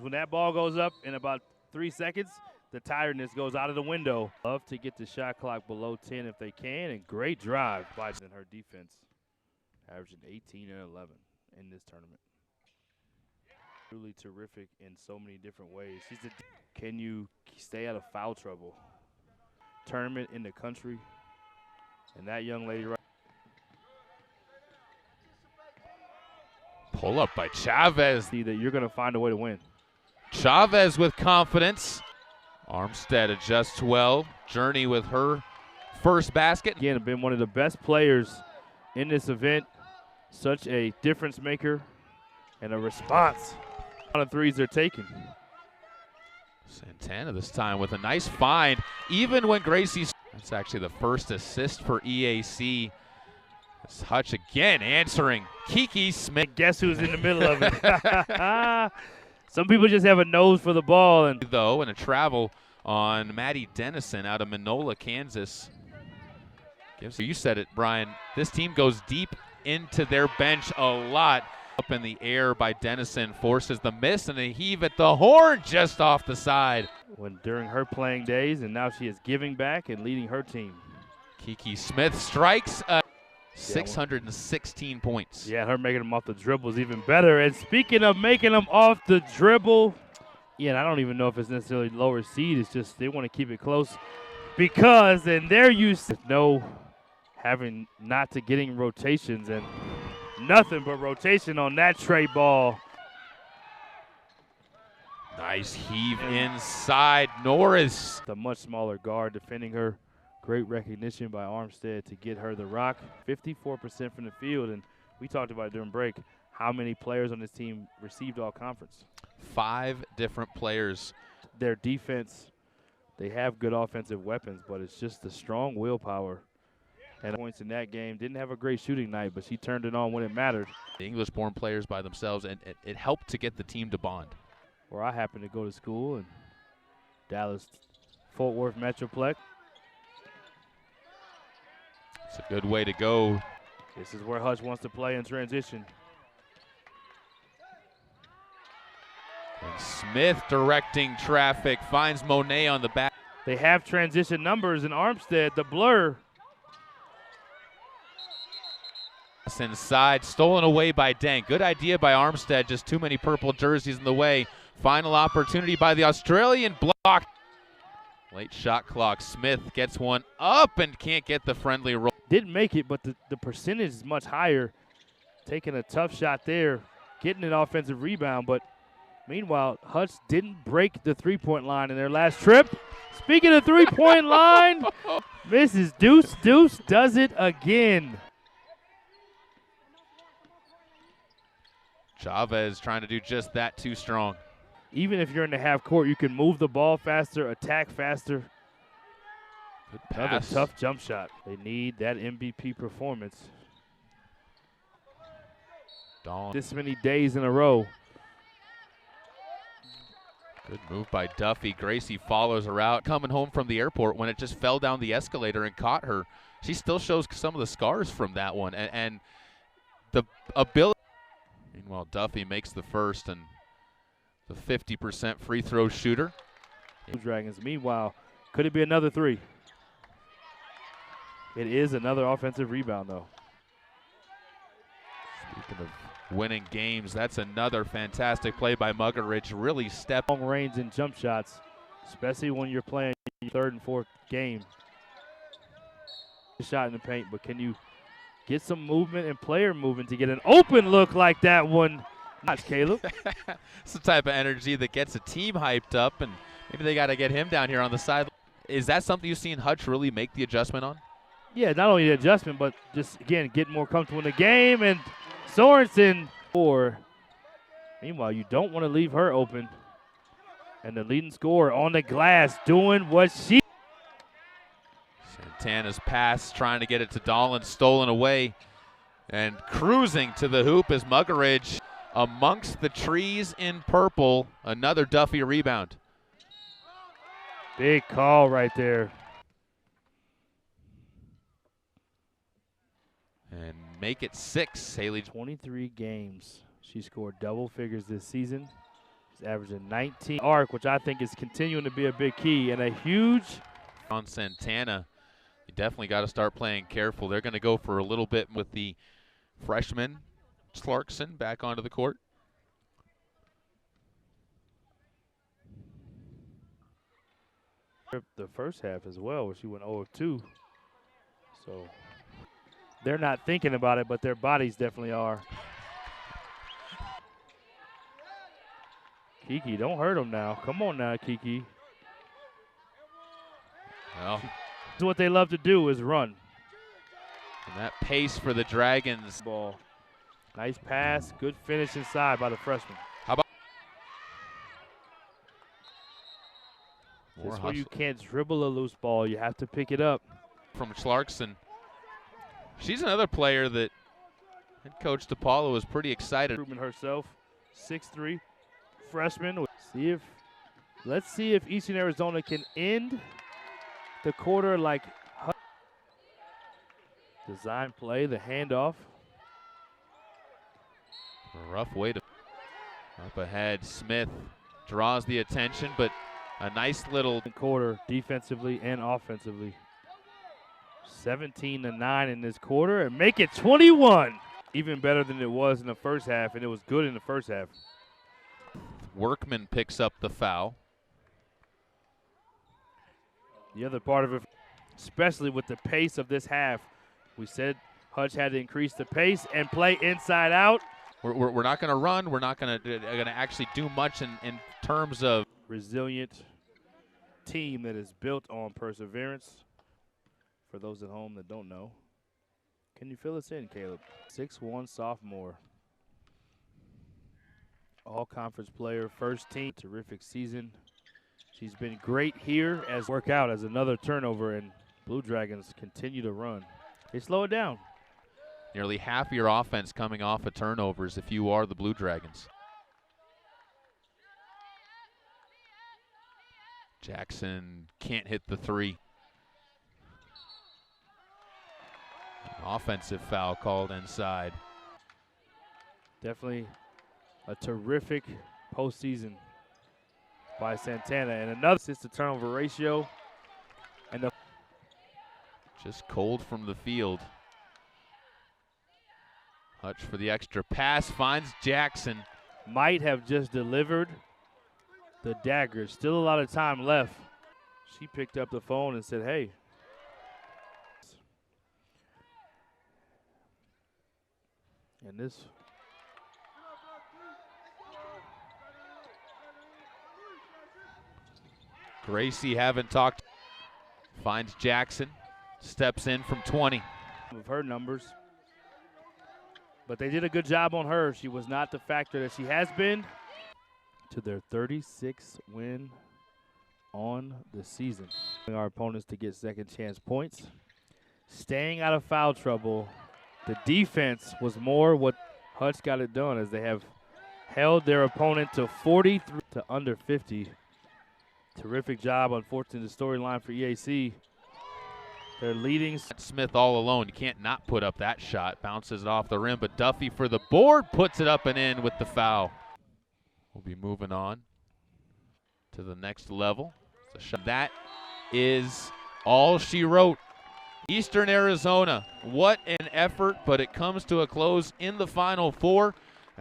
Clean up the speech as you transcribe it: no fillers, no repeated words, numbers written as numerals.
when that ball goes up in about 3 seconds, the tiredness goes out of the window. Love to get the shot clock below 10 if they can, and great drive by her defense, averaging 18 and 11 in this tournament. Truly terrific in so many different ways. Can you stay out of foul trouble? Tournament in the country, and that young lady right. Pull up by Chavez. See that you're going to find a way to win. Chavez with confidence. Armstead adjusts well. Journey with her first basket. Again, been one of the best players in this event. Such a difference maker and a response. A lot of threes they're taking. Santana this time with a nice find. Even when Gracie's, that's actually the first assist for EAC. It's Hutch again answering. Kiki Smith. Guess who's in the middle of it? Some people just have a nose for the ball. And a travel on Maddie Dennison out of Minola, Kansas. You said it, Brian. This team goes deep into their bench a lot. Up in the air by Dennison, forces the miss and a heave at the horn just off the side. When during her playing days, and now she is giving back and leading her team. Kiki Smith strikes 616 points. Yeah, her making them off the dribble is even better. And speaking of making them off the dribble, yeah, I don't even know if it's necessarily lower seed. It's just they want to keep it close because, and they're used to having not to getting rotations and nothing but rotation on that tray ball. Nice heave inside. Norris. The much smaller guard defending her. Great recognition by Armstead to get her the rock. 54% from the field, and we talked about it during break, how many players on this team received all conference. 5 different players. Their defense, they have good offensive weapons, but it's just the strong willpower. And points in that game. Didn't have a great shooting night, but she turned it on when it mattered. The English-born players by themselves, and it helped to get the team to bond. Where I happen to go to school in Dallas-Fort Worth Metroplex. It's a good way to go. This is where Hutch wants to play in transition. And Smith directing traffic, finds Monet on the back. They have transition numbers in Armstead, the blur. Inside, stolen away by Dank. Good idea by Armstead, just too many purple jerseys in the way. Final opportunity by the Australian, block. Late shot clock. Smith gets one up and can't get the friendly roll. Didn't make it, but the percentage is much higher. Taking a tough shot there, getting an offensive rebound, but meanwhile, Hutch didn't break the three-point line in their last trip. Speaking of three-point line, Mrs. Deuce does it again. Chavez trying to do just that, too strong. Even if you're in the half court, you can move the ball faster, attack faster. Good Another pass. tough jump shot. They need that MVP performance. Dawn. This many days in a row. Good move by Duffy. Gracie follows her out. Coming home from the airport when it just fell down the escalator and caught her. She still shows some of the scars from that one. And the ability. Meanwhile, Duffy makes the first and the 50% free throw shooter. Dragons. Meanwhile, could it be another three? It is another offensive rebound, though. Speaking of winning games, that's another fantastic play by Muggeridge. Really stepped long range and jump shots, especially when you're playing your third and fourth game. Shot in the paint, but can you get some movement and player movement to get an open look like that one? Not Caleb. It's the type of energy that gets a team hyped up, and maybe they got to get him down here on the side. Is that something you've seen Hutch really make the adjustment on? Yeah, not only the adjustment, but just, again, getting more comfortable in the game. And Sorensen, meanwhile, you don't want to leave her open. And the leading scorer on the glass doing what she. Santana's pass, trying to get it to Dolan, stolen away. And cruising to the hoop is Muggeridge amongst the trees in purple. Another Duffy rebound. Big call right there. And make it 6, Haley. 23 games. She scored double figures this season. He's averaging 19 arc, which I think is continuing to be a big key, and a huge on Santana. You definitely got to start playing careful. They're going to go for a little bit with the freshman Clarkson back onto the court. The first half as well, where she went 0 of 2. So they're not thinking about it, but their bodies definitely are. Kiki, don't hurt him now. Come on now, Kiki. Well, That's what they love to do is run. and that pace for the Dragons. Ball. Nice pass. Good finish inside by the freshman. How about That's where you can't dribble a loose ball. You have to pick it up. from Clarkson? She's another player that head coach DePaulo was pretty excited. Improvement herself. 6'3", freshman. Let's see if Eastern Arizona can end the quarter like design play, the handoff. A rough way to up ahead. Smith draws the attention, but a nice little Quarter defensively and offensively. 17-9 in this quarter and make it 21. Even better than it was in the first half, and it was good in the first half. Workman picks up the foul. The other part of it, especially with the pace of this half, we said Hutch had to increase the pace and play inside out. We're not going to run. We're not going to actually do much in terms of Resilient team that is built on perseverance. For those at home that don't know, can you fill us in, Caleb? 6'1" sophomore. All-conference player, first team. Terrific season. She's been great here as work out as another turnover, and Blue Dragons continue to run. They slow it down. nearly half your offense coming off of turnovers if you are the Blue Dragons. Jackson can't hit the three. Offensive foul called inside. Definitely a terrific postseason by Santana. And another assist to turnover ratio. And the just cold from the field. Hutch for the extra pass, finds Jackson. might have just delivered the dagger. Still a lot of time left. She picked up the phone and said, hey. And this Gracie haven't talked. Finds Jackson, steps in from 20. of her numbers. But they did a good job on her. She was not the factor that she has been. To their 36th win on the season. Our opponents to get second chance points. Staying out of foul trouble. The defense was more what Hutch got it done, as they have held their opponent to 43 to under 50. Terrific job, unfortunately, the storyline for EAC. They're leading. Smith all alone. You can't not put up that shot. Bounces it off the rim, but Duffy for the board puts it up and in with the foul. We'll be moving on to the next level. That is all she wrote. Eastern Arizona, what an effort, but it comes to a close in the Final Four.